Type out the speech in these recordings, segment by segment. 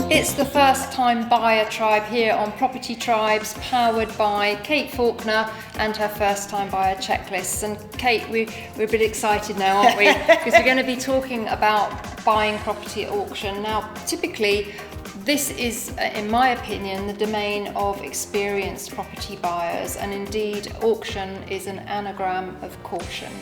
It's the First Time Buyer Tribe here on Property Tribes, powered by Kate Faulkner and her First Time Buyer checklists. And Kate, we're a bit excited now, aren't we? Because we're going to be talking about buying property at auction. Now, typically, this is, in my opinion, the domain of experienced property buyers, and indeed, auction is an anagram of caution.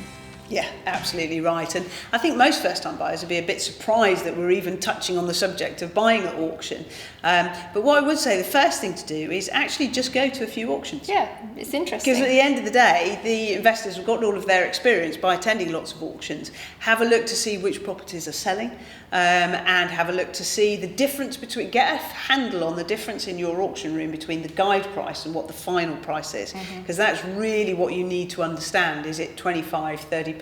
Yeah, absolutely right. And I think most first-time buyers would be a bit surprised that we're even touching on the subject of buying at auction. But what I would say, the first thing to do is actually just go to a few auctions. Yeah, it's interesting. Because at the end of the day, the investors have got all of their experience by attending lots of auctions. Have a look to see which properties are selling, and have a look to see the difference between, get a handle on the difference in your auction room between the guide price and what the final price is. Because that's really what you need to understand. Is it 25, 30%?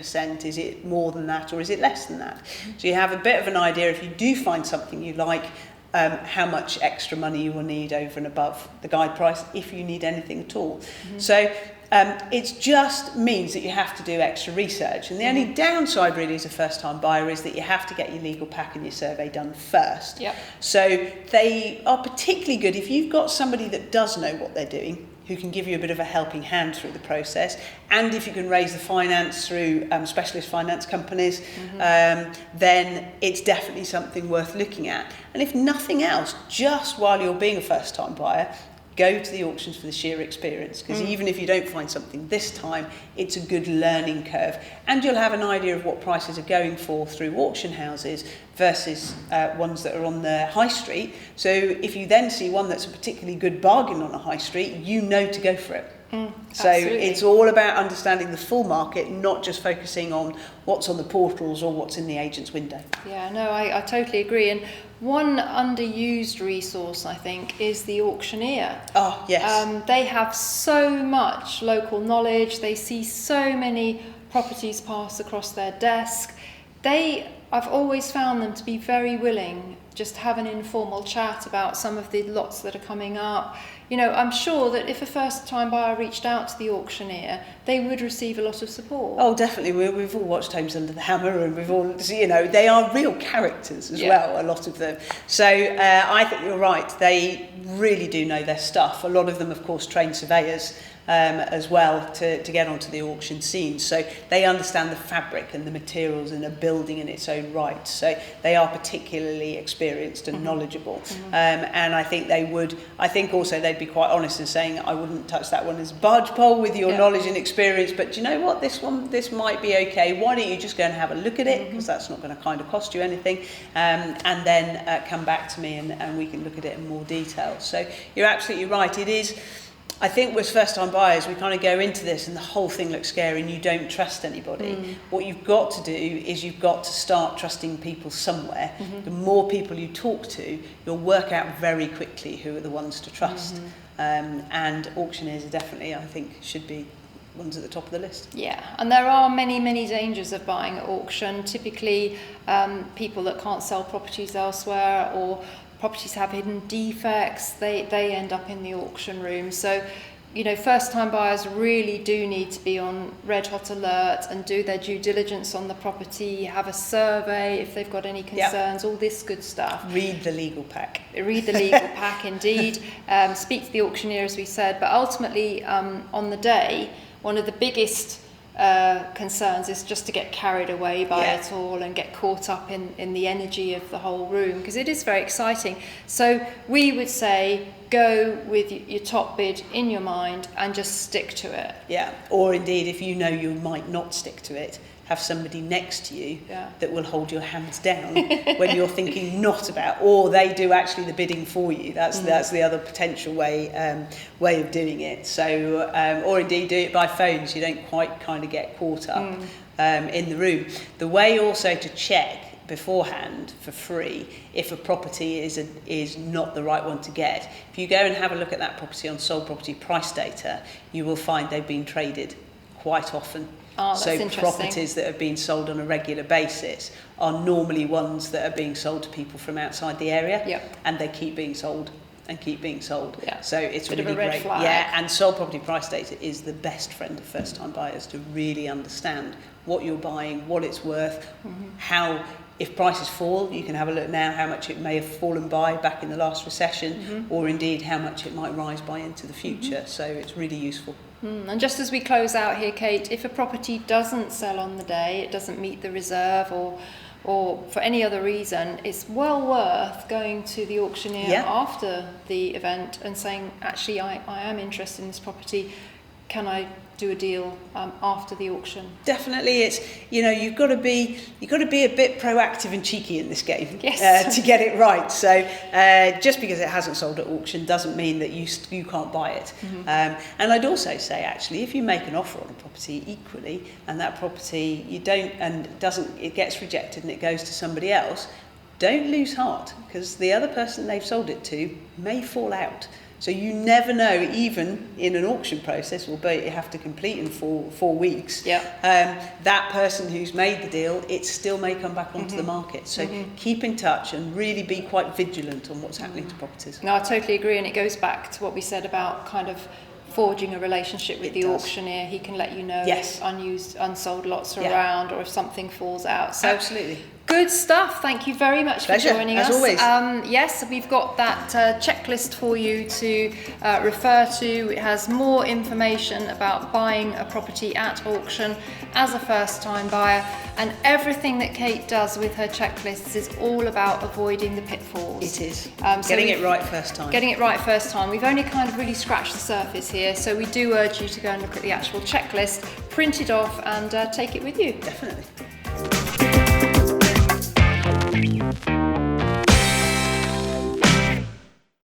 Is it more than that, or is it less than that? So you have a bit of an idea, if you do find something you like, how much extra money you will need over and above the guide price, if you need anything at all. So it just means that you have to do extra research. And the only downside really as a first-time buyer is that you have to get your legal pack and your survey done first. Yep. So they are particularly good if you've got somebody that does know what they're doing, who can give you a bit of a helping hand through the process, and if you can raise the finance through specialist finance companies, then it's definitely something worth looking at. And if nothing else, just while you're being a first-time buyer, go to the auctions for the sheer experience, because even if you don't find something this time, it's a good learning curve, and you'll have an idea of what prices are going for through auction houses versus ones that are on the high street. So if you then see one that's a particularly good bargain on a high street, you know to go for it. So Absolutely. It's all about understanding the full market, not just focusing on what's on the portals or what's in the agent's window. Yeah, no, I totally agree. And one underused resource, I think, is the auctioneer. Oh, yes. They have so much local knowledge. They see so many properties pass across their desk. I've always found them to be very willing just to have an informal chat about some of the lots that are coming up. You know, I'm sure that if a first-time buyer reached out to the auctioneer, they would receive a lot of support. Oh, definitely. We've all watched Homes Under the Hammer, and we've all, you know, they are real characters as well, a lot of them. So I think you're right. They really do know their stuff. A lot of them, of course, trained surveyors as well to get onto the auction scene. So they understand the fabric and the materials in a building in its own right. So they are particularly experienced and knowledgeable. And I think also they'd be quite honest in saying, I wouldn't touch that one as a barge pole with your knowledge and experience, but do you know what, this might be okay. Why don't you just go and have a look at it, because that's not going to kind of cost you anything, and then come back to me and we can look at it in more detail. So you're absolutely right. It is, I think with first-time buyers, we kind of go into this and the whole thing looks scary and you don't trust anybody. What you've got to do is you've got to start trusting people somewhere. The more people you talk to, you'll work out very quickly who are the ones to trust. And auctioneers are definitely, I think, should be ones at the top of the list. Yeah, and there are many, many dangers of buying at auction. Typically, people that can't sell properties elsewhere, or properties have hidden defects, they end up in the auction room. So, you know, first-time buyers really do need to be on red-hot alert and do their due diligence on the property, have a survey if they've got any concerns, all this good stuff. Read the legal pack. Read the legal pack, indeed. Speak to the auctioneer, as we said, but ultimately, on the day, one of the biggest concerns is just to get carried away by it all and get caught up in the energy of the whole room, because it is very exciting. So we would say go with your top bid in your mind and just stick to it. Yeah, or indeed if you know you might not stick to it, have somebody next to you that will hold your hands down when you're thinking not about, or they do actually the bidding for you. That's the other potential way of doing it. So, or indeed do it by phone, so you don't quite kind of get caught up in the room. The way also to check beforehand for free if a property is not the right one to get. If you go and have a look at that property on sold property price data, you will find they've been traded quite often. Oh, that's so properties that have been sold on a regular basis are normally ones that are being sold to people from outside the area, and they keep being sold and keep being sold. Yeah. So it's Bit of really a red great. flag. Yeah, and sold property price data is the best friend of first-time buyers to really understand what you're buying, what it's worth, how, if prices fall, you can have a look now how much it may have fallen by back in the last recession, or indeed how much it might rise by into the future. So it's really useful. And just as we close out here, Kate, if a property doesn't sell on the day, it doesn't meet the reserve, or for any other reason, it's well worth going to the auctioneer after the event and saying, actually, I am interested in this property. Can I do a deal after the auction? Definitely, it's, you know, you've got to be a bit proactive and cheeky in this game, yes. To get it right. So just because it hasn't sold at auction doesn't mean that you can't buy it. And I'd also say, actually, if you make an offer on a property equally, and that property it gets rejected and it goes to somebody else, don't lose heart, because the other person they've sold it to may fall out. So you never know, even in an auction process, albeit you have to complete in four weeks, that person who's made the deal, it still may come back onto the market. So keep in touch and really be quite vigilant on what's happening to properties. No, I totally agree, and it goes back to what we said about kind of forging a relationship with the auctioneer. He can let you know if unsold lots are around, or if something falls out. So absolutely. Good stuff. Thank you very much for joining us. As always. Yes, we've got that checklist for you to refer to. It has more information about buying a property at auction as a first-time buyer, and everything that Kate does with her checklists is all about avoiding the pitfalls. It is. Getting it right first time. Getting it right first time. We've only kind of really scratched the surface here, so we do urge you to go and look at the actual checklist, print it off, and take it with you. Definitely.